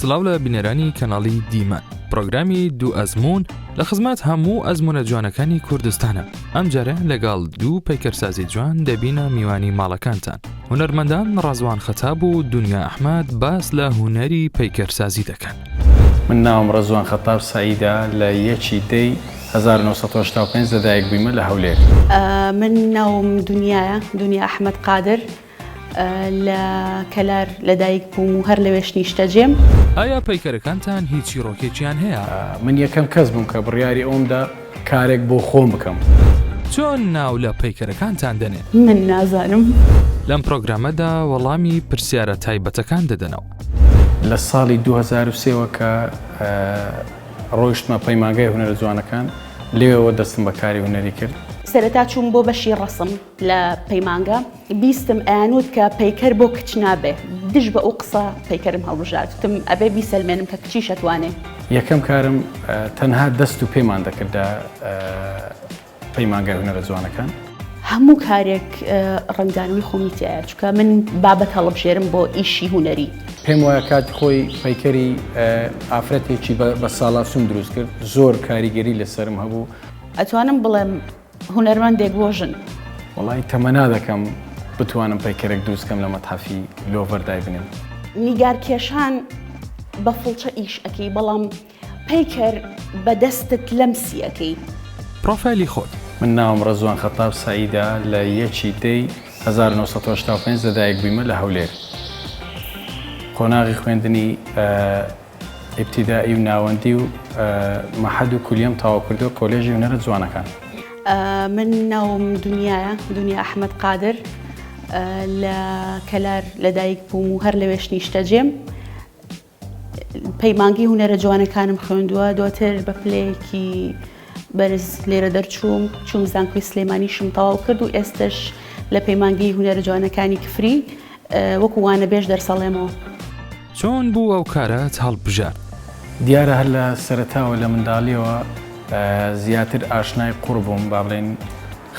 سڵاو لە بینەرانی کەناڵی دیمان پرۆگرامی دوو ئەزمون لە خزمەت هەموو ئەزمونە جوانەکانی کوردستانە. ئەمجارە لەگەڵ دوو پەیکەرسازی جوان دەبینە میوانی ماڵەکانتان. هونەرمەندان ڕازوان خەتاب و دنیا ئەحمەد باس لە هونەری پەیکەرسازی دەکەن. من ناوم ڕەزوان خەتاب سەعیدە لە 1 1985 لەدایک بوویمە لە هەولێر. من ناوم دنیا ئەحمەد قادر لە کەلار لەدایک بووم و هەر لەوێش نیشتەجێم. ئایا پەیکەرەکانتان هیچی ڕۆکێکیان هەیە؟ من یەکەم کەس بووم کە بڕیاری ئەومدا کارێک بۆ خۆم بکەم. چۆن ناو لە پەیکەرەکانتان دەنێت؟ من نازانم. لەم پرۆگرامەدا وەڵامی پرسیارە تایبەتەکان دەدەنەوە. لە ساڵی 2003 کە ڕۆیشتمە پەیمانگای هونەرە جوانەکان لێەوە دەستم بە کاری هونەری کرد. سەرەتا چوون بۆ بەشی ڕەسم لە پەیمانگە بیستم ئەیانوت کە پەیکەر بۆ کچ نابێ. دژ بە ئەو قسە پەیکەرم هەڵبژاردتم ئەبێ بیسەلمێنم کە کچی شەتوانێ. یەکەم کارم تەنها دەست و پێمان دەکردا پەیمانگای هونەرە جوانەکان. هەموو کارێک ڕنگدانەوەی خۆمی تایە چکە من بابەت هەڵبژێرم بۆ ئیشی هونەری. پێم وایە کات خۆی پەیکەری ئافرەتێکی بە ساڵافسوم دروست کرد. زۆر کاریگەری لەسرم هەبوو. ئەتوانم بڵێم هونەرمەندێک بۆ ژن. وەڵی تەمەنا دەکەم بتوانم پەیکەرێک دروستکەم لە مەتحەفی لۆڤەردای بنێم. نیگارکێشان بە فڵچە ئیش ئەەکەی بەڵام پەیکەر بە دەستت لەمسی ئەەکەی. پرۆفایلی خۆت. من ناوم ڕەزوان خەتاب سەعیدە لە 1 1985 لەدایک بوویمە لە هەولێر. قۆناغی خوێندنی ئیبتیدایی و ناوەندی و مەحەد و کولیەم تەواو کردو کۆلێژی هونەرە جوانەکان. من ناوم دنیا ئەحمەد قادر لە کەلار لەدایک بووم و هەر لەوێش نیشتەجێم. پەیمانگی هونەرە جوانەکانم خوێندووە دواتر بە پلەیەکی بەرز لێرە دەرچووم چوم زانکۆی سلێمانیشم تەواو کرد و ئێستش لە پەیمانگی هونەرە جوانەکانی کفری وەکو وانە بێژ دەرسەڵێمەوە. چۆن بوو ئەو کارەت هەڵبژار؟ دیارە هەر لە سەرەتاوە لە منداڵیەوە زیاتر ئاشنای قوڕ بووم با بڵێن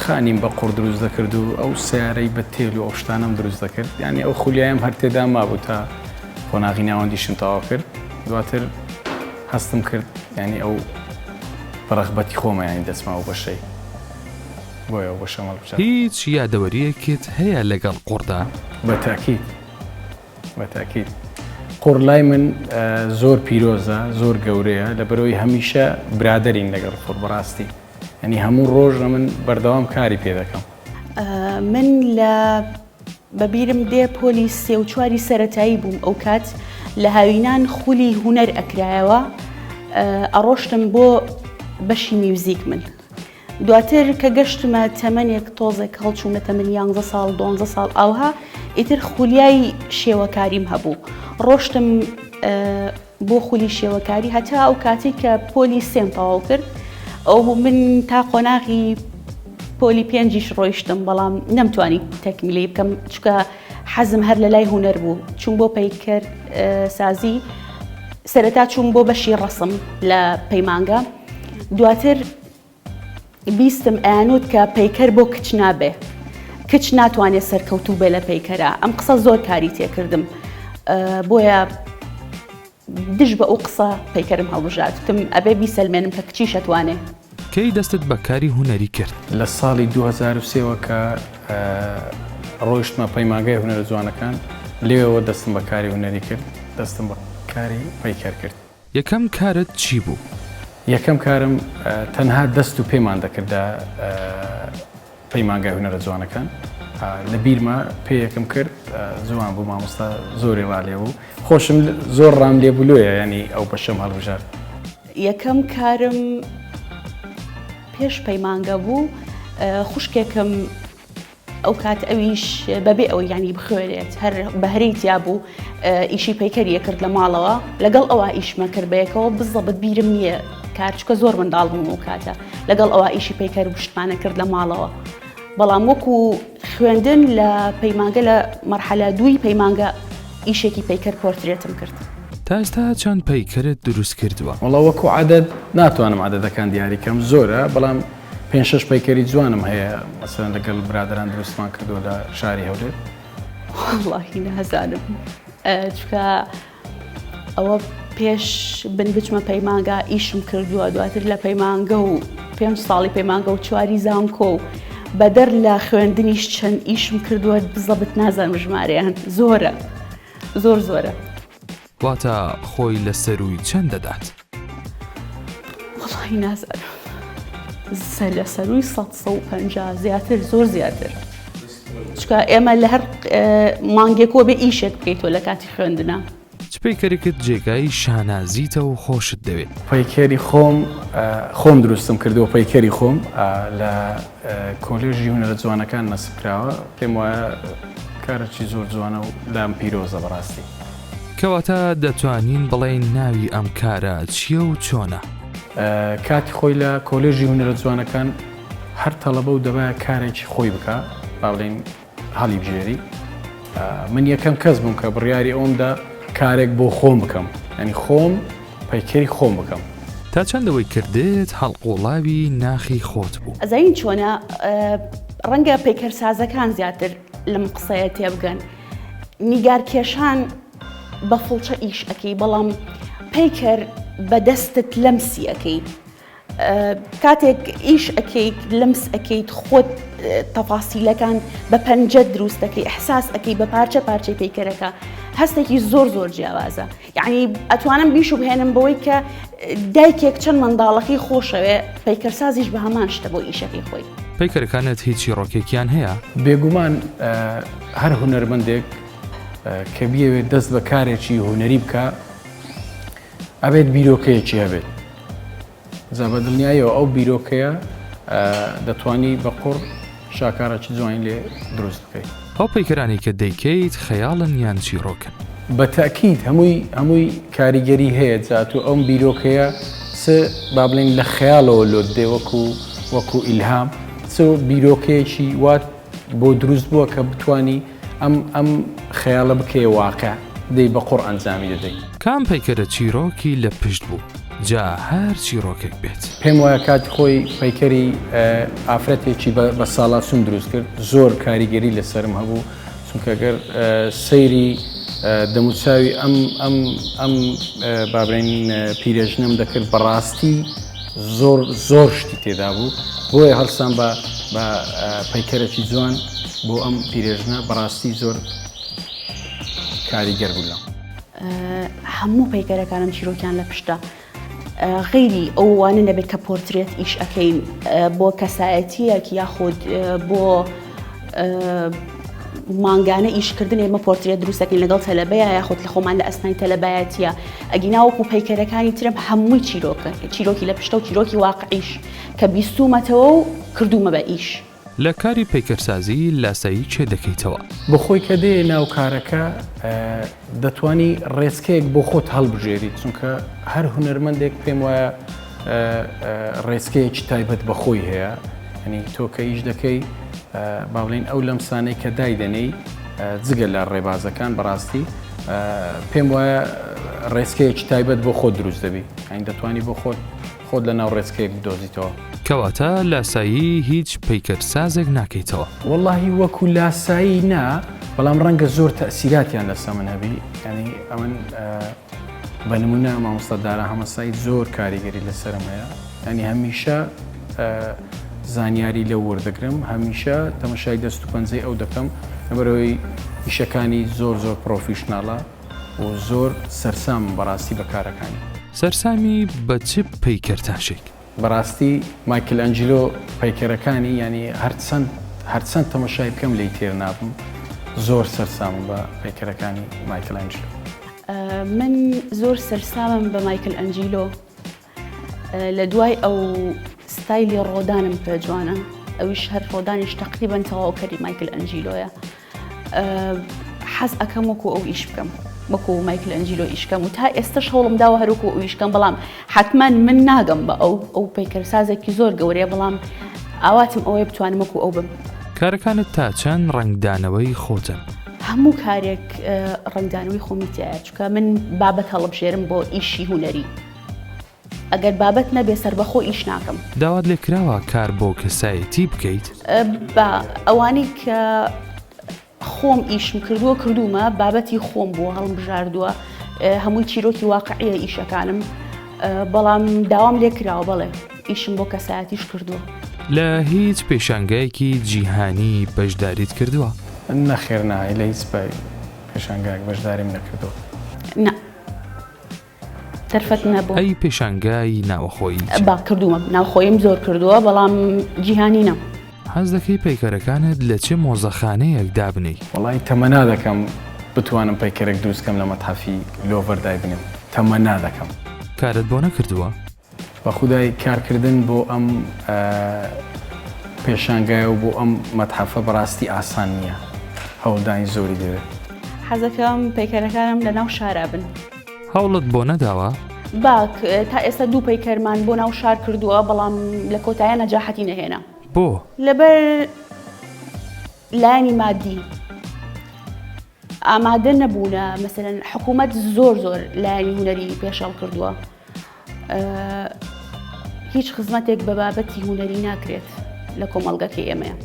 خانیم بە قوڕ دروست دەکرد و ئەو سیارەی بە تێل و ئەو شتانەم دروست دەکرد. یعنی ئەو خولیایم هەر تێدا مابوو تا قۆناغی ناوەندیشم تەواو کرد. دواتر هەستم کرد یعنی ئەو بەڕەغبەتی خۆمە یانی دەچمە ئەو بەشەی بۆیە ئەو بەشە هەڵبژار. هیچ یادەوەریەکت هەیە لەگەڵ قوڕدا؟ بەتاکید قوڕ لای من زۆر پیرۆزە زۆر گەورەیە لەبەرەوەی هەمیشە برادەرین لەگەڵ قوڕ بەڕاستی. ینی هەموو ڕۆژ من بەردەوام کاری پێ دەکەم. من لە بەبیرم دێ پۆلی 3 و 4 سەرەتایی بووم ئەو کات لە هاوینان خولی هونەر ئەکرایەوە ئەڕۆشتم بۆ بەشی میوزیک. من دواتر کە گەشتمە تەمەنێک تۆزێک هەڵچوومە تەمەنی 11 ساڵ 12 ساڵ ئاوها ئیتر خولیای شێوەکاریم هەبوو. ڕۆشتم بۆ خولی شێوەکاری هەتا ئەو کاتی کە پۆلی 3 تەواو کرد ئەو من تا قۆناغی پۆلی 5 ڕۆیشتم بەڵام نەمتوانی تەکمیلی بکەم چکە حەزم هەر لە لای هونەر بوو. چوون بۆ پەیکەر سازی سەرەتا چوون بۆ بەشی ڕەسم لە پەیمانگە دواتر بیستم ئەیانوت کە پەیکەر بۆ کچ نابێ. کچ ناتوانێت سەرکەوتوو بێ لە پەیکەرە. ئەم قسە زۆر کاری تێکردم بۆیە دژ بە ئەو قسە پەیکەرم هەڵبژاردتم ئەبێ بیسەلمێنم کە کچی شەتوانێ. کەی دەستت بە کاری هونەری کرد؟ لە ساڵی 2003 کە ڕۆیشتمە پەیمانگای هونەرە جوانەکان لێەوە دەستم بە کاری هونەری کرد. دەستم بە کاری پەیکەر کرد. یەکەم کارت چی بوو؟ یەکەم کارم تەنها دەست و پێمان دەکردا پەیمانگای هونەرە جوانەکان. لە بیرمە پێ یەکەم کرد جوان بوو مامۆستا زۆری ڕالێ بوو. خۆشم زۆر ڕام لێ بولویە ینی ئەو بەشەم هەڵبژارد. یەکەم کارم پێش پەیمانگە بوو خوشکێکم ئەو کات ئەویش بەبێ ئەوە ینی بخوێنێت هەر بەهرەی تیا بوو ئیشی پەیکەریە کرد لە ماڵەوە لەگەڵ ئەوە ئیشمە کرد بەیەکەوە بزەبت بیرم نییە کارچکە زۆر منداڵ بووم و کاتە لەگەڵ ئەوە ئیشی پەیکەر پشتمانە کرد لە ماڵەوە. بەڵام وەکو خوێندن لە پەیمانگە لە مەرحەلە 2 پەیمانگە ئیشێکی پەیکەر پۆرترێتم کرد. تا ئێستا چەند پەیکەرت دروست کردووە؟ وەڵا وەکو عادەت ناتوانم عادەتەکان دیاریکەم زۆرە بەڵام 5-6 پەیکەری جوانم هەیە مەسەڵەن لەگەڵ برادران دروستمان کردووە لە شاری هەولێر. وەڵاهی نازانم چکە ئەوە پێش بن بچمە پەیمانگا ئیشم کردووە دواتر لە پەیمانگە و 5 ساڵی پەیمانگە و 4 زانکۆ و بەدەر لە خوێندنیش چەند ئیشم کردووە بزەبت نازانم ژمارەیان زۆرە واتە خۆی لە سەروی چەند دەدات؟ وڵی نازانم لە سەروی 150 زیاتر زۆر زیاتر چکە ئێمە لە هەر مانگێکۆ بێ ئیشێک بکەیتەوە لە کاتی خوێندنە چ پەیکەرێکت جێگای شانازیتە و خۆشت دەوێت؟ پەیکەری خۆم دروستم کردووە پەیکەری خۆم لە کۆلێژی هونەرە جوانەکان نەسکراوە پێم وایە کارێکی زۆر جوانە و لام پیرۆزە بەڕاستی کەواتە دەتوانین بڵێین ناوی ئەم کارە چییە و چۆنە؟ کاتی خۆی لە کۆلێژی هونەرە جوانەکان هەر تەڵەبە و دەبایە کارێکی خۆی بکە با بڵێن هەڵی بژێری من یەکەم کەس بووم کە بڕیاری ئەومدا کارێک بۆ خۆم بکەم ینی خۆم پەیکەری خۆم بکەم تا چەندەوەی کردێت هەڵقوڵاوی ناخی خۆت بوو ئەزین چۆنە ڕەنگە پەیکەرسازەکان زیاتر لەم قسەیە تێبگەن نیگارکێشان بە فڵچە ئیش ئەەکەی بەڵام پەیکەر بەدەستت لەمسی ئەەکەی کاتێک ئیش ئەەکەیت لەمس ئەەکەیت خۆت تەفاسیلەکان بە پەنجەت دروست دەکەی ئەحساس ئەەکەی بە پارچە پارچەی پەیکەرەکە هەستێکی زۆر جیاوازە یعنی ئەتوانم بیش و بهێنم بەوەی کە دایکێک چەند منداڵەکەی خۆشەوێ پەیکەرسازیش بە هەمان شتە بۆ ئیشەکەی خۆی پەیکەرەکانت هیچی ڕۆکێکیان هەیە؟ بێگومان هەر هونەرمەندێک کە بیەوێت دەست بە کارێکی هونەری بکە ئەبێت بیرۆکەیەکی هەبێت زە بە دڵنیایەوە ئەو بیرۆکەیە دەتوانی بە قوڕ شاکارێکی جوانی لێ دروست بکەیت ئەو پەیکەرانی کە دەیکەیت خەیاڵن یان چیرۆکن؟ بە تاکید هەمووی کاریگەری هەیە جات و ئەم بیرۆکەیە با بڵێن لە خەیاڵەوە لۆت دێ وەکو ئیلهام بیرۆکەیەکی وات بۆ دروست بووە کە بتانی ئەم خەیاڵە بکەیە واقع دەی بە قوڕ ئەنجامی دەدەیت کام پەیکەرە چیرۆکی لە پشت بوو جا هەر چیرۆکێک بێت پێم وایە کاتی خۆی پەیکەری ئافرەتێکی بە ساڵاسوم دروست کرد زۆر کاریگەری لەسرم هەبوو چونکە گەر سەیری دەموچاوی ئەم بابرین پیرێژنم دەکرد بەڕاستی زۆر شتی تێدا بوو بۆیە هەڵسان بە پەیکەرێکی جوان بۆ ئەم پیرێژنە بەڕاستی زۆر کاریگەر بوو لەم هەموو پەیکەرەکانم چیرۆکیان لە پشتە غیری ئەووانە نەبێت کە پۆرترێت ئیش ئەەکەین بۆ کەسایەتیەک یاخود بۆ مانگانە ئیشکردن ئێمە پۆرترێت دروستەکەین لەگەڵ تەلەبەیە یاخود لە خۆمان لە ئەسنای تەلەبایەتیە ئەگیناوەکو پەیکەرەکانی ترم هەمووی چیرۆکی لە پشتە و چیرۆکی واقعیش کە بیستومەتەوە و کردومە بە ئیش لە کاری پەیکەرسازی لاسایی چێ دەکەیتەوە؟ بە خۆی کە دێ ناو کارەکە دەتوانی ڕێسکەیەک بۆ خۆت هەڵبژێریت چونکە هەر هونەرمەندێک پێم وایە ڕێسکەیەکی تایبەت بە خۆی هەیە ینی تۆ کە ئیش دەکەی با بڵێن ئەو لەمسانەی کە دایدەنەی جگە لە ڕێبازەکان بەڕاستی پێم وایە ڕێسکەیەکی تایبەت بۆ خۆت دروست دەبی ئەین دەتوانی بۆ خۆت لە ناو ڕێسکەیەک بدۆزیتەوە کەواتە لاسایی هیچ پەیکەرسازێک ناکەیتەوە؟ وەڵاهی وەکو لاسایی نا بەڵام ڕەنگە زۆر تەسیراتیان لەسە من هەبی ینی ئەمن بە نمونە مامۆستادارە هەمەسایی زۆر کاریگەری لەسرم هەیە ینی هەمیشە زانیاری لە وەردەگرم هەمیشە تەمەشای دەست و پەنجەی ئەو دەکەم لەبەرەوەی ئیشەکانی زۆر پرۆفیشناڵە و زۆر سەرسام بەڕاستی بە کارەکانی سەرسامی بە چ پەیکەرتاشێک؟ بەڕاستی مایکل ئەنجلۆ پەیکەرەکانی ینی هەرچەند تەمەشای بکەم لی تێر نابم زۆر سەرسامم بە پەیکەرەکانی مایکل ئەنجلۆ من زۆر سەرسامم بە مایکل ئەنجلۆ لە دوای ئەو ستایلی ڕۆدانم پێ جوانە ئەویش هەر ڕۆدانیش تقریباً تەواوکەری مایکل ئەنجلۆیە حەز ئەەکەم وەکو ئەو ئیش بکەم وەکو مایکل ئەنجلۆ ئیشکەم و تا ئێستش هەوڵم داوە هەروکو ئەو ئیشکەم بەڵام حتمما من ناگەم بە ئەو پەیکەرسازێکی زۆر گەورەیە بەڵام ئاواتم ئەوەیە بتوانم وەکو ئەو بم کارەکانت تا چەند ڕنگدانەوەی خۆتن؟ هەموو کارێک ڕنگدانەوەی خۆمی تایە چونکە من بابەت هەڵبژێرم بۆ ئیشی هونەری ئەگەر بابەت نەبێ سەربەخۆ ئیش ناکەم داوات لێ کراوە کار بۆ کەسایەتی بکەیت؟ بە ئەوانەی کە خۆم ئیشم کردوومە بابەتی خۆم بۆ هەڵبژاردووە هەمووی چیرۆکی واقعیە ئیشەکانم بەڵام داوام لێ کراوە بەڵێ ئیشم بۆ کەسایەتیش کردووە. لە هیچ پێشانگایەکی جیهانی بەشداریت کردووە؟ نەخێر نایە لە هیچ پێشانگایەک بەشداریم نەکردووە. نا تەرفەت نەبوو. ئەی پێشانگای ناوەخۆیی با کردووە ناوخۆیم زۆر کردووە بەڵام جیهانی نە. حەز دەکەی پەیکەرەکانت لە چه مۆزەخانەیەک دابنی؟ وەڵی تەمەنا دەکەم بتوانم پەیکەرێک دروستکەم لە مەتحەفی لۆڤەردای بنێم تەمەنا دەکەم. کارت بۆ نەکردووە؟ بە خودای کارکردن بۆ ئەم پێشانگایە و بۆ ئەم مەتحەفە بەڕاستی ئاسان نییە هەوڵدانی زۆری دەوێت. حەزەکەم پەیکەرەکانم لە ناو شارە بن. هەوڵت بۆ نەداوە؟ باک تا ئێستا 2 پەیکەرمان بۆ ناو شار کردووە بەڵام لە کۆتایە نەجاحەتی نەهێنا. بۆ؟ لەبەر لایانی مادی ئامادە نەبوونە مەسەلەن حکوومەت زۆر لایانی هونەری پێشەڵ کردووە. هیچ خزمەتێک بە بابەتی هونەری ناکرێت لە کۆمەڵگەکەی ئێمەیە.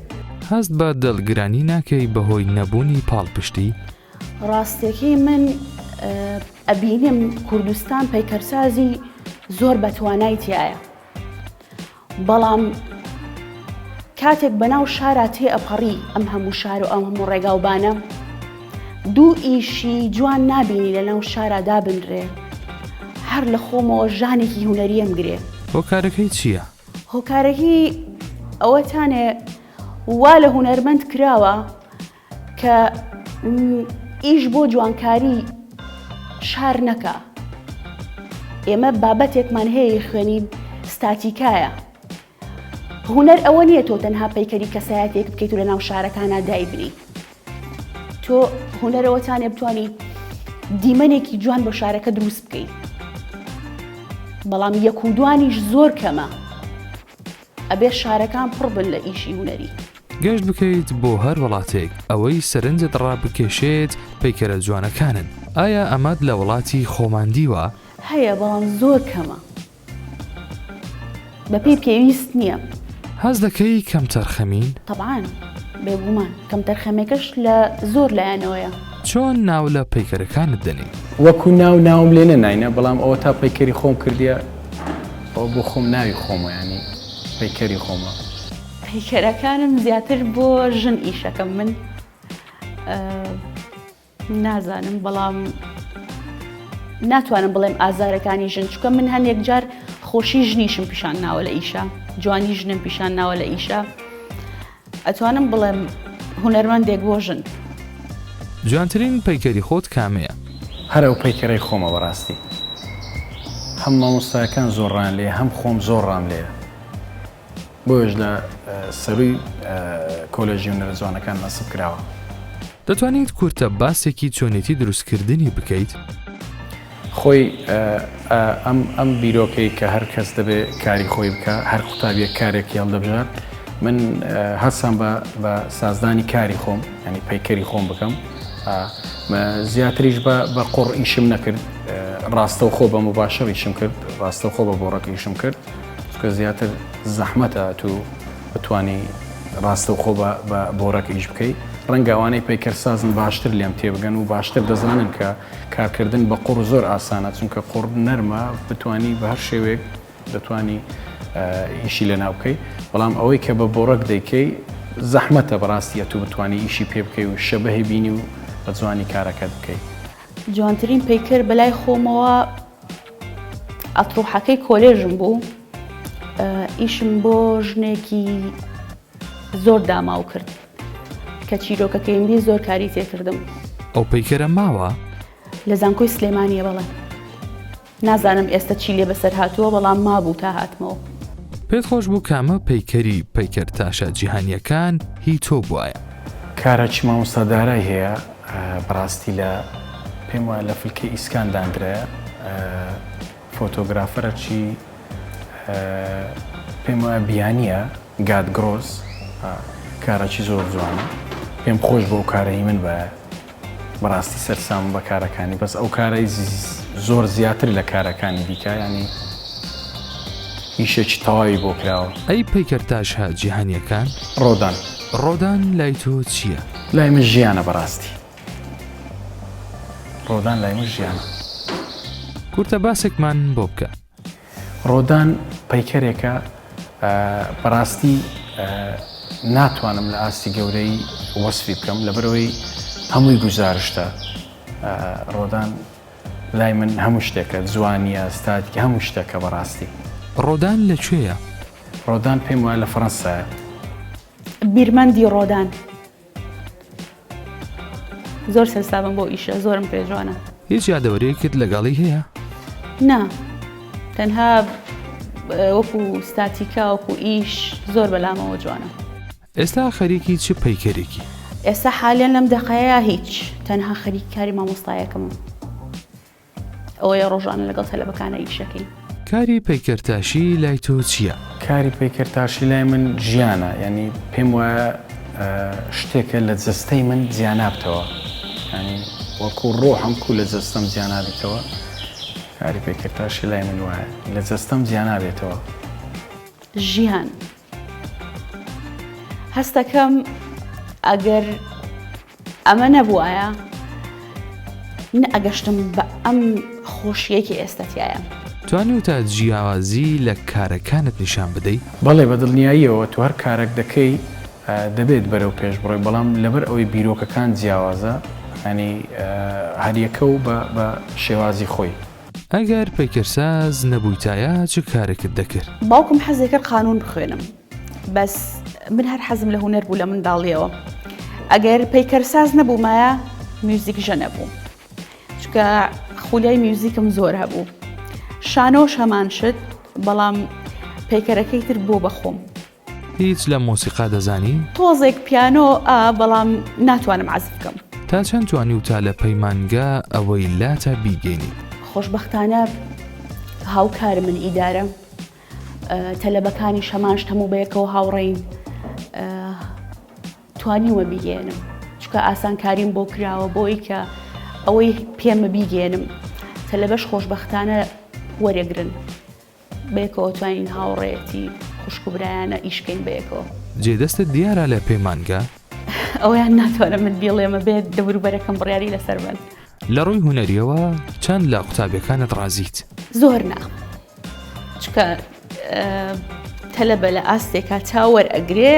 هەست بە دڵگرانی ناکەی بەهۆی نەبوونی پاڵپشتی؟ ڕاستێکی من ئەبینم کوردستان پەیکەرسازی زۆر بەتوانای تایە بەڵام کاتێک بەناو شارە تێ ئەپەڕی ئەم هەموو شار و ئەم هەموو ڕێگاوبانە 2 ئیشی جوان نابینی لە ناو شارە دابنرێ هەر لە خۆمەوە ژانێکی هونەریەم گرێ. هۆکارەکەی چییە؟ هۆکارەکەی ئەوەتانێ وا لە هونەرمەند کراوە کە ئیش بۆ جوانکاری شار نەکە. ئێمە بابەتێکمان هەیە خوێنی ستاتیکایە. هونەر ئەوە نییە تۆ تەنها پەیکەری کەسایەتێک بکەیت و لە ناو شارەکانە دایبنی. تۆ هونەرەوەتانێ بتوانی دیمەنێکی جوان بۆ شارەکە دروست بکەیت. بەڵام یەک و دوانیش زۆر کەمە. ئەبێ شارەکان پڕ بن لە ئیشی هونەری. گەشت بکەیت بۆ هەر وڵاتێک ئەوەی سەرنجت ڕابکێشێت پەیکەرە جوانەکانن. ئایا ئەمەد لە وڵاتی خۆماندیوە؟ هەیە بەڵام زۆر کەمە. بەپێی پێویست نییە. هەز دەکەی کەم تەرخەمین؟ طبعاً بێگومان کەم تەرخەمێکش لە زۆر لایەنەوەیە. چۆن ناو لە پەیکەرەکانت دەنێ؟ وەکو ناوم لێ نەناینە بەڵام ئەوە تا پەیکەری خۆم کردیە ئەو بۆ خۆم ناوی خۆمە ینی پەیکەری خۆمە. پەیکەرەکانم زیاتر بۆ ژن ئیشەکەم من نازانم بەڵام ناتوانم بڵێم ئازارەکانی ژن چکە من هەندێک جار خۆشی ژنیشم پیشان ناوە لە ئیشە جوانی ژنم پیشان ناوە لە ئیشە ئەتوانم بڵێم هونەرمەندێک بۆ ژن. جوانترین پەیکەری خۆت کامەیە؟ هەر ئەو پەیکەرەی خۆمە بەڕاستی. هەم مامۆستایەکان زۆرڕان لێ هەم خۆم زۆرڕام لێە. بۆش لە سەروی کۆلێژی هونەرە جوانەکان نەسب کراوە. دەتوانیت کورتە باسێکی چۆنێتی دروستکردنی بکەیت؟ خۆی ئەم بیرۆکەی کە هەر کەس دەبێت کاری خۆی بکە هەر قوتابیە کارێکی هەڵدەبژات من هەستم بە سازدانی کاری خۆم ینی پەیکەری خۆم بکەم. زیاتریش بە قوڕ ئیشم نەکرد ڕاستە و خۆ بە مباشر ئیشم کرد ڕاستە و خۆ بە بۆڕەکە ئیشم کرد چکە زیاتر زەحمەتە تو بتانی ڕاستە و خۆ بە بۆڕەکە ئیش بکەیت. ڕەنگاوانەی پەیکەرسازن باشتر لێم تێبگەن و باشتر دەزانن کە کارکردن بە قوڕ زۆر ئاسانە چونکە قوڕ نەرمە بتانی بە هەر شێوێک دەتوانی ئیشی لە ناوکەی بەڵام ئەوەی کە بە بۆڕەک دەیکەی زەحمەتە بەڕاستیە تو بتانی ئیشی پێ بکەی و شەبەهی بینی و بە جوانی کارەکەت بکەیت. جوانترین پەیکەر بەلای خۆمەوە ئەتڕوحەکەی کۆلێژم بوو ئیشم بۆ ژنێکی زۆر داماو کرد کە چیرۆکەکەیمبی زۆر کاری تێکردم. ئەو پەیکەرە ماوە؟ لە زانکۆی سلێمانیە بەڵێ نازانم ئێستا چی لێ بەسەر هاتووە بەڵام مابوو تا هاتمەوە. پێت خۆش بوو کامە پەیکەری پەیکەر تاشە جیهانیەکان هی تۆ بووایە؟ کارێکی مامۆستادارای هەیە بەڕاستی لە پێم وایە لە فلکە ئیسکان دانرایە فۆتۆگرافەرەکی پێم وایە بیانیە گاد گرۆز کارێکی زۆر جوانە پێم خۆش بۆ ئەو کارەی من بە بەڕاستی سەرسام بە کارەکانی بەس ئەو کارەی زۆر زیاتر لە کارەکانی دیکە ینی ئیشێکی تەواوی بۆ کراوە. ئەی پەیکەر تاشە جیهانیەکان؟ ڕۆدان لای تۆ چییە؟ لای من ژیانە بەڕاستی ڕۆدان لای من ژیانە. کورتە باسێکمان بۆ بکە. ڕۆدان پەیکەرێکە بەڕاستی ناتوانم لە ئاستی گەورەی وەسفی بکەم لەبەرەوەی هەمووی گوزارشتە. ڕۆدان لای من هەموو شتێکە، جوانیە، ستاتیکە، هەموو شتێکە بەڕاستی. ڕۆدان لەکوێیە؟ ڕۆدان پێم وایە لە فەڕەنسایە. بیرمەندی ڕۆدان زۆر سەرسابم بۆ ئیشە، زۆرم پێ جوانە. هیچ یادەوەرەیەکت لەگەڵی هەیە؟ نا، تەنها وەکو ستاتیکا وەکو ئیش زۆر بەلامەوە جوانە. ئێستا خەریکی چ پەیکەرێکی؟ ئێستا حالیان لەم دەقەیە هیچ، تەنها خەریک کاری مامۆستایەکەمم. ئەوەیە ڕۆژانە لەگەڵ تەلەبەکانە ئیشەکەی. کاری پەیکەرتاشی لای تۆ چییە؟ کاری پەیکەرتاشی لای من ژیانە، ینی پێم وایە شتێکە لە جەستەی من جیانابتەوە، ینی وەکو ڕۆحم کو لە جەستەم جیانابێتەوە. کاری پەیکەرتاشی لای من وایە لە جەستەم جیانابێتەوە. ژیان هەستەکەم ئەگەر ئەمە نەبووایە ئەگەشتم بە ئەم خۆشیەکی ئێستاتایە. توانی تا جیاوازی لە کارەکانت نیشان بدەیت؟ بەڵێ بە دڵنیاییەوە تو هەر کارێک دەکەی دەبێت بەرەو پێش بڕۆی، بەڵام لەبەر ئەوەی بیرۆکەکان جیاوازە، ینی هەریەکە و بە شێوازی خۆی. ئەگەر پەیکەرساز نەبوویتایە چ کارێکت دەکرد؟ باوکم حەزی کرد قانون بخوێنم، بەس من هەر حەزم لە هونەر بوو لە منداڵیەوە. ئەگەر پەیکەرساز نەبوومایە میوزیکژە نەبوو، چکە خولیای میوزیکم زۆر هەبوو. شانۆش هەمان شت، بەڵام پەیکەرەکەی تر بۆ بەخۆم. هیچ لە مۆسیقا دەزانی؟ تۆزێک پیانۆ بەڵام ناتوانم عەزف بکەم. تا چەند توانی و تا لە پەیمانگا ئەوەی لاتە بیگەینی؟ خۆشبەختانە هاوکار من ئیدارە، تەلەبەکانی شەمانش هەموو بەیەکەوە هاوڕێین، توانیومە بیگەێنم، چکە ئاسانکاریم بۆ کراوە بۆی کە ئەوەی پێمە بیگەێنم. تەلەبەش خۆشبەختانە وەرەگرن بەیەکەوە توانین هاوڕێتی خوشک و برایانە ئیشکەین بەیەکەوە. جێدەستت دیارە لە پەیمانگا؟ ئەویان ناتوانم من بێڵێمە بێت دەوروبەرەکەم بڕیاری لەسەر بن. لە ڕووی هونەریەوە چەند لە قوتابیەکانت ڕازیت؟ زۆر نا، چکە تەلەبە لە ئاستێکا چاوەر ئەگرێ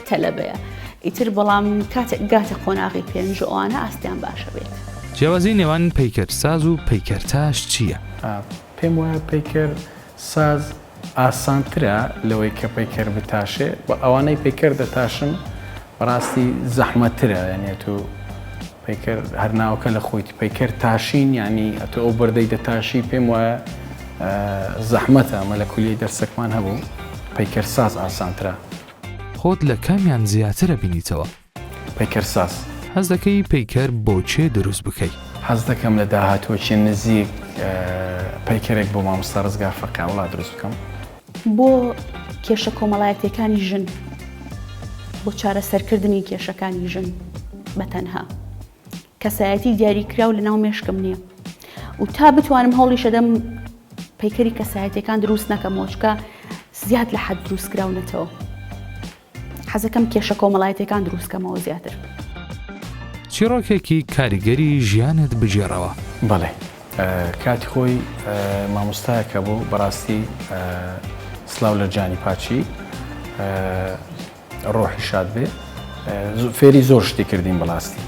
تەلەبەیە ئیتر، بەڵام کاتێک گاتە قۆناغی پێنج ئەوانە ئاستیان باشە بێت. جیاوازی نێوان پەیکەرساز و پەیکەرتاش چییە؟ پێم وایە پەیکەر ساز ئاسانترە لەوەی کە پەیکەر بتاشێ، بە ئەوانەی پەیکەر دەتاشن بەڕاستی زەحمەترە، یعنی تو پەیکەر هەر ناوکە لە خۆیتی پەیکەر تاشین، ینی ئەتۆ ئەو بەردەی دەتاشی پێم وایە زەحمەتە. ئەمە لە کولیەی دەرسەکمان هەبوو، پەیکەر ساز ئاسانترە. خۆت لە کامیان زیاترە بینیتەوە؟ پەیکەر ساز. حەز دەکەی پەیکەر بۆ چێ دروست بکەیت؟ حەز دەکەم لە داهاتوەکی نزیک پەیکەرێک بۆ مامۆستا ڕزگار فەرقان وڵات دروست بکەم، بۆ کێشە کۆمەڵایەتیەکانی ژن، بۆ چارەسەرکردنی کێشەکانی ژن بەتەنها. کەسایەتی دیاریکراو لە ناو مێشکم نییە و تا بتوانم هەوڵی شەدەم پەیکەری کەسایەتیەکان دروست نەکەمەوە، چکە زیاد لە حەد دروستکراونەتەوە. حەزەکەم کێشە کۆمەڵایەتیەکان دروستکەمەوە زیاتر. چیرۆکێکی کاریگەری ژیانت بژێڕەوە؟ بەڵێ، کاتی خۆی مامۆستایەکە بوو، بەڕاستی سلااو لە جانی پاچی، ڕۆحی شاد بێ، فێری زۆر شتی کردین بەڵاستی.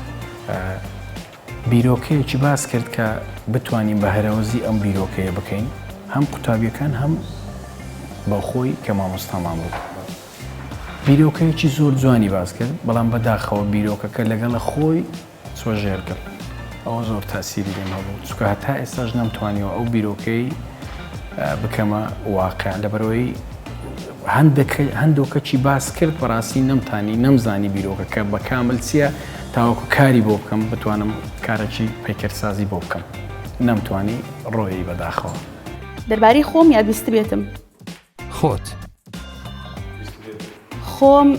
بیرۆکەیەکی باس کرد کە بتوانین بە هەرەوەزی ئەم بیرۆکەیە بکەین، هەم قوتابیەکان هەم بە خۆی کە مامۆستامان بوو. بیرۆکەیەکی زۆر جوانی باس کرد، بەڵام بەداخەوە بیرۆکەکە لەگەڵە خۆی چۆژێر کرد. ئەوە زۆر تاسیری لێمە بوو، چکە هەتا ئێستاش نەمتوانیەوە ئەو بیرۆکەی بکەمە واقع، لەبەرەوەی هەندێکەکی باس کرد بەڕاستی نەمزانی بیرۆکەکە بە کامل چییە، تاوەکو کاری بۆ بکەم بتوانم کارێکی پەیکەرسازی بۆ بکەم، نەمتوانی ڕۆیی بەداخەوە. دەربارەی خۆم یادبیست بێتم. خۆت خۆم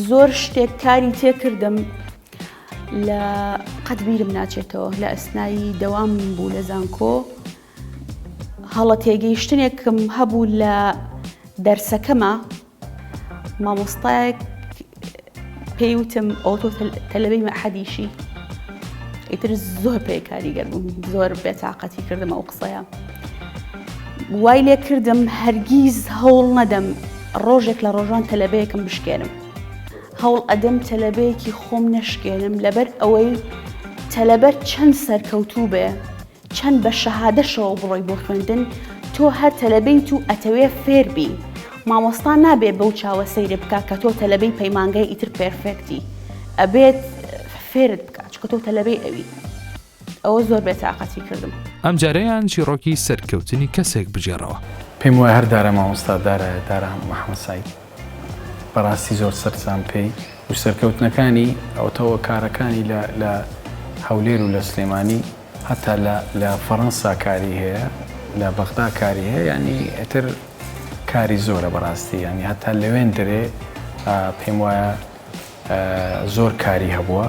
زۆر شتێک کاری تێکردم لە قەت بیرم ناچێتەوە، لە ئەسنایی دەوام بوو لە زانکۆ. هەڵە تێگەیشتنێکم هەبوو لە دەرسەکەمە، مامۆستایەک پێیوتم ئۆتۆ تەلەبەی مەعهەدیشی ئیتر زۆر پێی کاریگەر بووم، زۆر بێتاقەتی کردم ئەو قسەیە. وای لێ کردم هەرگیز هەوڵ نەدەم ڕۆژێک لە ڕۆژان تەلەبەیەکم بشکێنم، هەوڵ ئەدەم تەلەبەیەکی خۆم نەشکێنم لەبەر ئەوەی تەلەبەر چەند سەرکەوتوو بێ، چەند بە شەهادەشەوە بڕۆی بۆ خوێندن، تۆ هەر تەلەبەیت و ئەتەوێ فێربی، مامۆستا نابێت بەو چاوە سەیرە بکە کە تۆ تەلەبەی پەیمانگای ئیتر پێرفێکتی، ئەبێت فێرت بکە چکە تۆ تەلەبەی ئەوی. ئەوە زۆر بێتاقەتی کردم. ئەم جارەیان چیرۆکی سەرکەوتنی کەسێک بجێڕەوە. پێم وایە هەر دارە مامۆستا دارە محەممەد ساید بەڕاستی زۆر سەرسام پێی و سەرکەوتنەکانی ئەوتەوە کارەکانی لە هەولێر و لە سلێمانی هەتا لە فەڕەنسا کاری هەیە، لە بەغدا کاری هەیە، ینی ئەتر کاری زۆرە بەڕاستی، ینی هەتا لەوێن دەرێ پێم وایە زۆر کاری هەبووە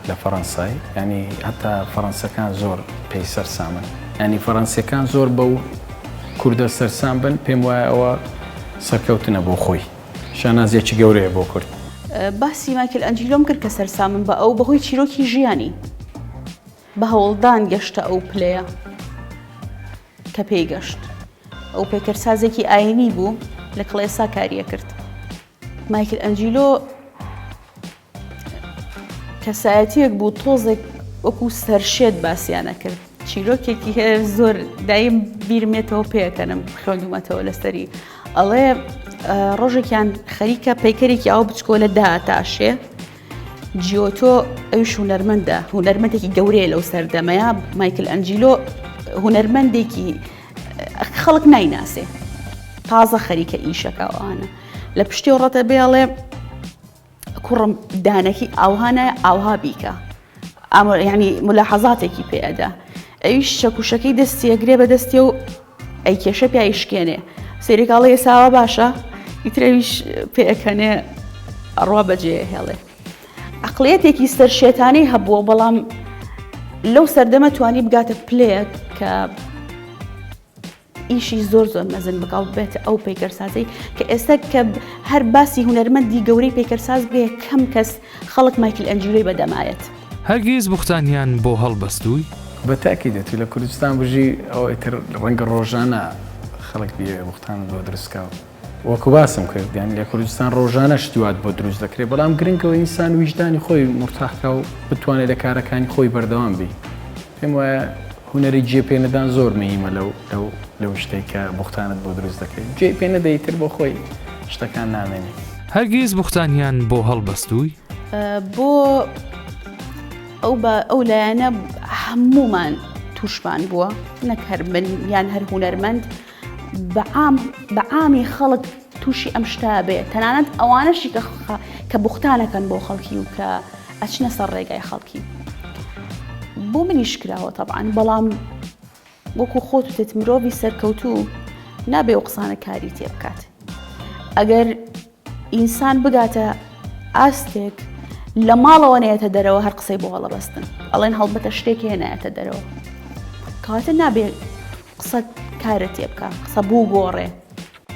لە فەڕەنسای، ینی هەتا فەڕەنسەکان زۆر پێی سەرسامن، ینی فەڕەنسیەکان زۆر بەو کوردە سەرسام بن، پێم وایە ئەوە سەرکەوتنە بۆ خۆی، شانازیەکی گەورەیە بۆ کورد. باسی مایکل ئەنجلۆم کرد کە سەرسامن بە ئەو بەهۆی چیرۆکی ژیانی بە هەوڵدان گەشتە ئەو پلەیە کە پێی گەشت. ئەو پێکەرسازێکی ئاینی بوو لە کڵێسا کاریە کرد. مایکل ئەنجلۆ کەسایەتیەک بوو تۆزێک وەکو سەرشێت باسییانە کرد، چیرۆکێکی هەیە زۆر دایم بیرمێتەوە پێەکەنم خوێندومەتەوە لەسەری، ئەڵێ ڕۆژێکیان خەریکە پەیکەرێکی ئاو بچکۆلە داهاتاشێ، جیۆتۆ ئەویش هونەرمەندە، هونەرمەندێکی گەورەیە لەو سەردەمەیە. مایکل ئەنجلۆ هونەرمەندێکی خەڵک نایناسێ، تازە خەریکە ئیشەکەوانە، لە پشتی ڕەتە بێڵێ کوڕم دانەکی ئاوهانە ئاوها بیکە، ینی ملاحەزاتێکی پێەدا، ئەویش شەکوشەکەی دەستیەگرێ بە دەستی و ئەی کێشە پیایشکێنێ، سێریکاڵی ئێساوە باشە، ئیترەویش پێەکەنێ ئەڕوا بەجێ هێڵێ. عەقڵیەتێکی سەرشێتانەی هەبووە، بەڵام لەو سەردەمە توانی بگاتە پلەیەک کە ئیشی زۆر مەزن بکاو بێتە ئەو پەیکەرسازەی کە ئێستا کە هەر باسی هونەرمەندی گەورەی پەیکەرساز بێ کەم کەس خەڵک مایکل ئەنجلۆی بەدەمایەت. هەرگیز بوختانیان بۆ هەڵبەستووی؟ بەتاکی دەتوی لە کوردستان بژی ئەو ئیتر ڕەنگە ڕۆژانە خەڵک بێ بوختان بۆ دروستکاو. وەکو باسم کرد، یان لە کوردستان ڕۆژانە شتیوات بۆ دروست دەکرێت، بەڵام گرنگەوە ئینسان ویژدانی خۆی مرتاحکە و بتوانێت لە کارەکانی خۆی بەردەوام بی. پێم وایە هونەری جێپێنەدان زۆر مهمە لەو شتێک کە بوختانت بۆ دروست دەکرێت. جێپێنە دەیتر بۆ خۆی شتەکان نامێنێ. هەرگیز بوختانیان بۆ هەڵبەستووی؟ بۆ ئەو لایەنە هەمومان تووشمان بووە، نەک هەر من یان هەر هونەرمەند، بەعامی خەڵک تووشی ئەم شتا بێ، تەنانەت ئەوانەشی کە بوختانەکەن بۆ خەڵکی و کە ئەچنە سەر ڕێگای خەڵکی. بۆ منیش کراوە تەبعاً، بەڵام وەکو خۆت وتت مرۆڤی سەرکەوتوو نابێ و قسانە کاری تێ بکات. ئەگەر ئینسان بگاتە ئاستێک لە ماڵەوە نێتە دەرەوە هەر قسەی بۆ هەڵەبەستن، ئەڵێن هەڵبەتە شتێکی هێنایەتە دەرەوە، کەواتە نابێ قسە کارە تێ بکە، قسە بوو گۆڕێ.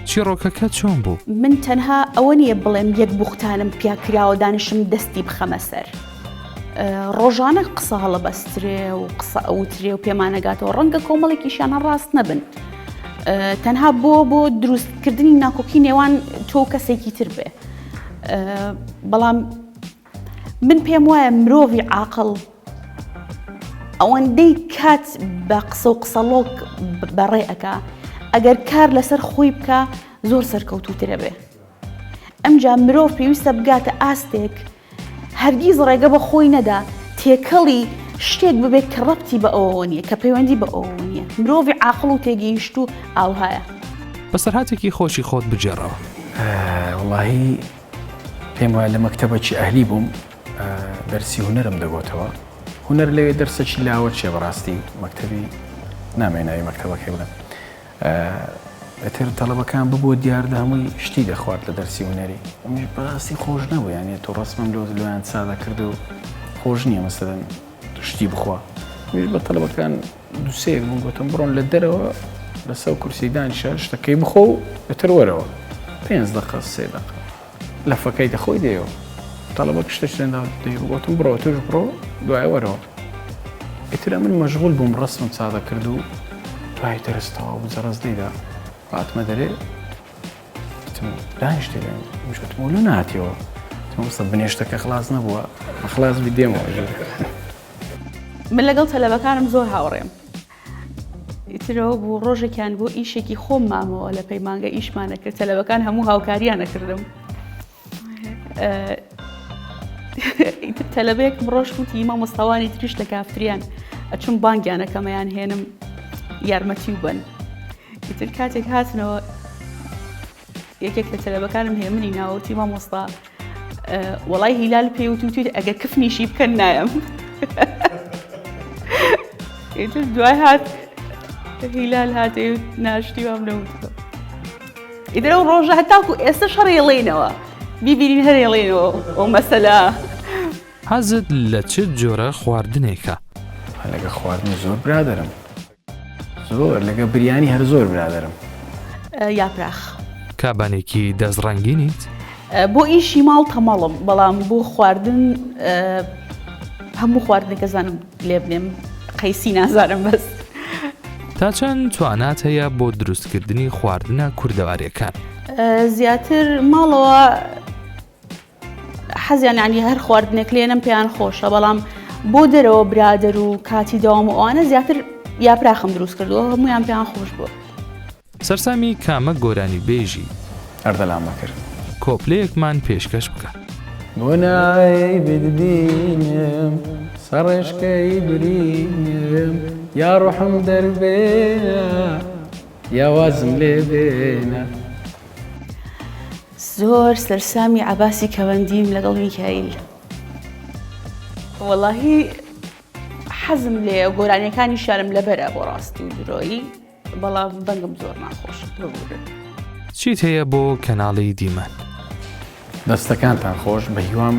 چیرۆکەکە چۆن بوو؟ من تەنها ئەوە نییە بڵێم یەک بوختانم پیا کراوە دانیشم دەستی بخەمە سەر، ڕۆژانە قسە هەڵەبەسترێ و قسە ئەوترێ و پێمانەگاتەوە، ڕەنگە کۆمەڵێکیشیانە ڕاست نەبن، تەنها بۆ دروستکردنی ناکۆکی نێوان تۆ کەسێکی تر بێ. بەڵام من پێم وایە مرۆڤی عاقڵ ئەوەندەی کات بە قسە و قسەڵۆک بەڕێ ئەکا، ئەگەر کار لەسەر خۆی بکە زۆر سەرکەوتووترە بێ. ئەمجا مرۆڤ پێویستە بگاتە ئاستێک هەرگیز ڕێگە بە خۆی نەدا تێکەڵی شتێک ببێت کە ڕەبتی بە ئەوە نییە، کە پەیوەندی بە ئەوە نییە. مرۆڤی عاقڵ و تێگەیشت و ئاوهایە. بەسەرهاتێکی خۆشی خۆت بجێڕەوە. وڵاهی پێم وایە لە مەکتەبەکی ئەهلی بووم، دەرسی هونەرم دەگۆتەوە. هونەر لەوێ دەرسەکی لاوە چێ بەڕاستی مەکتەبی نامێناوی مەکتەبەکەی بڵێم. ئەتر تەڵەبەکان ببووە دیاردە هەمووی شتی دەخوارد لە دەرسی هونەری، ئەمیش بەڕاستی خۆش نەبوو، یانێ تۆ ڕسمم لەویان سادە کرد و خۆش نییە مەسەلەن شتی بخوا. ئەمیش بە تەڵەبەکان دووسەیەک بووم گوتم بڕۆن لە دەرەوە لەسەر کورسی دانیشە شتەکەی بخۆ و ئەتر وەرەوە 5 دقە 3 دقە لە فەکەی دەخۆی دێەوە. تەڵەبەک شتە شتێندا دەی گوتم بڕۆ توش بڕۆ دوایە وەرەوە. ئیتر من مەشغوڵ بووم ڕسمم چادا کرد و دوای دەرستەوە و جەڕزدەیدا هاتمە دەرێ دانیشتێ وتم لە نهاتیەوە وەستا بنێشتەکە خلاص نەبووە خلاص دێمەوە من لەگەڵ تەلەبەکانم زۆر هاوڕێم ئیترەوە بوو ڕۆژێکیان بۆ ئیشێکی خۆم مامەوە لە پەیمانگە ئیشمانە کرد تەلەبەکان هەموو هاوکاریانە کردم تەلەبەیەکم ڕۆژ وتی مامۆستاوانی تریش لە کافتریان ئەچوون بانگیانەکەمەیان هێنم یارمەتی و بن ئیتر کاتێک هاتنەوە یەکێک لە تەلەبەکانم هەیە منی ناوەتی مامۆستا وەڵای هیلال پێوتوت ئەگە کفنیشی بکەن نایم ئیتر دوای هات هیلال هاتێ ناشتی وام نەوتەوە ئیتر ئەو ڕۆژە هەتاکو ئێستاش هەڕێڵێنەوە بیبینین هەرێڵێنەوە ئەو مەسەلا حەزت لە چ جۆرە خواردنێکە؟ لەگە خواردنی زۆر برادەرم زۆر لەگە بریانی هەر زۆر برادەرم یاپراخ کابانێکی دەستڕەنگینیت؟ بۆ ئیشی ماڵ تەمەڵم بەڵام بۆ خواردن هەموو خواردنێکە زانم لێ بنێم قەیسی نازانم بەس تا چەند توانات هەیە بۆ دروستکردنی خواردنە کوردەواریەکان؟ زیاتر ماڵەوە حەزیان ینی هەر خواردنێک لێنم پێیان خۆشە بەڵام بۆ دەرەوە برادر و کاتی داوام و ئەوانە زیاتر یاپراخم دروست کردووە هەمویان پێیان خۆش بووە سەرسامی کامە گۆرانی بێژی ئەردەلام بەکرد کۆپلەیەکمان پێشکەش بکە بۆ نای بدبینم سەڕێشکەی برینم یا ڕۆحم دەربێنە یا وازم لێ بێنە زۆر سەرسامی عەباسی کەوەندیم لەگەڵ میکایل وەڵاهی حەزم لێ گۆرانیەکانی شارم لەبەرە بۆ ڕاستی و درۆیی بەڵام بەنگم زۆر ناخۆش ببورن چیت هەیە بۆ کەناڵی دیمەن؟ دەستەکانتان خۆش بە هیوام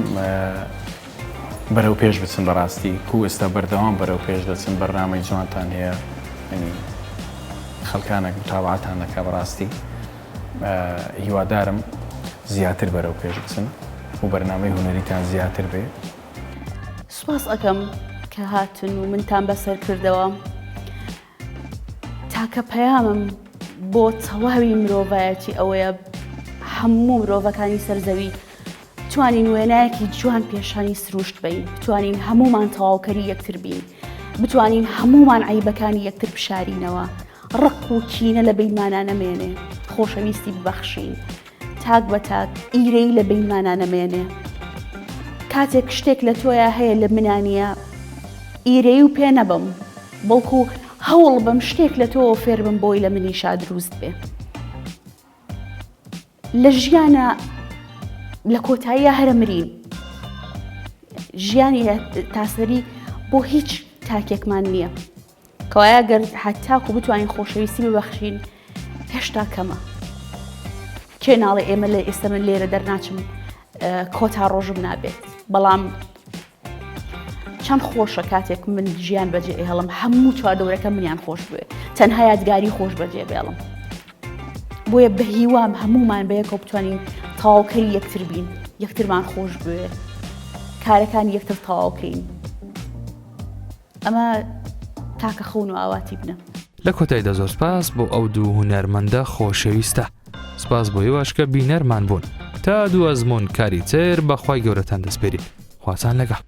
بەرەو پێش بچن بەڕاستی کو ئێستا بەردەوام بەرەو پێش دەچن بەرنامەی جوانتان هەیە خەڵکانێک متابعەتان دەکا بەڕاستی هیوادارم زیاتر بەرەو پێش بچن و بەرنامەی هونەریتان زیاتر بێ سوپاس ئەەکەم کە هاتن و منتان بەسەر کردەوە تاکە پەیامم بۆ تەواوی مرۆڤایەتی ئەوەیە هەموو مرۆڤەکانی سەرزەوی بتوانین وێنایەکی جوان پێشانی سروشت بین بتوانین هەمومان تەواوکەری یەکتر بین بتوانین هەمومان عیبەکانی یەکتر بشارینەوە ڕق و کینە لە بینمانە نەمێنێ خۆشەویستی ببەخشین تاک بە تاک ئیرەی لە بینمانە نەمێنێ کاتێک شتێک لە تۆیە هەیە لە منانیە ئیرەی و پێ نەبم بەڵکو هەوڵ بەم شتێک لە تۆ فێر بم بۆی لە منیشا دروست بێ لە ژیانە لە کۆتاییە هەرە مرین ژیانی تاسەری بۆ هیچ تاکێکمان نییە کەوایە گەر هەتاکو بتوانین خۆشەویستی ببەخشین هێشتا کەمە کێ ناڵێ ئێمە لە ئێستا من لێرە دەرناچم کۆتا ڕۆژم نابێت بەڵام چەند خۆشە کاتێک من ژیان بەجێ هەڵم هەموو چواردەورەکە منیان خۆش بوێ تەنها یادگاری خۆش بەجێ بێڵم بۆیە بە هیوام هەمومان بەیەکەوە بتوانین تەواوکەری یەکتر بین یەکترمان خۆش بوێ کارەکانی یەکتر تەواوکەین ئەمە تاکە خەون و ئاواتی بنە لە کۆتاییدا زۆر سپاس بۆ ئەو دوو هونەرمەندە خۆشەویستە سپاس بۆ ئێواشکە بینەرمان بوون تا دوو ئەزمۆن کاری تر بەخوای گەورەتان دەسپێرین خواتان لەگەڵ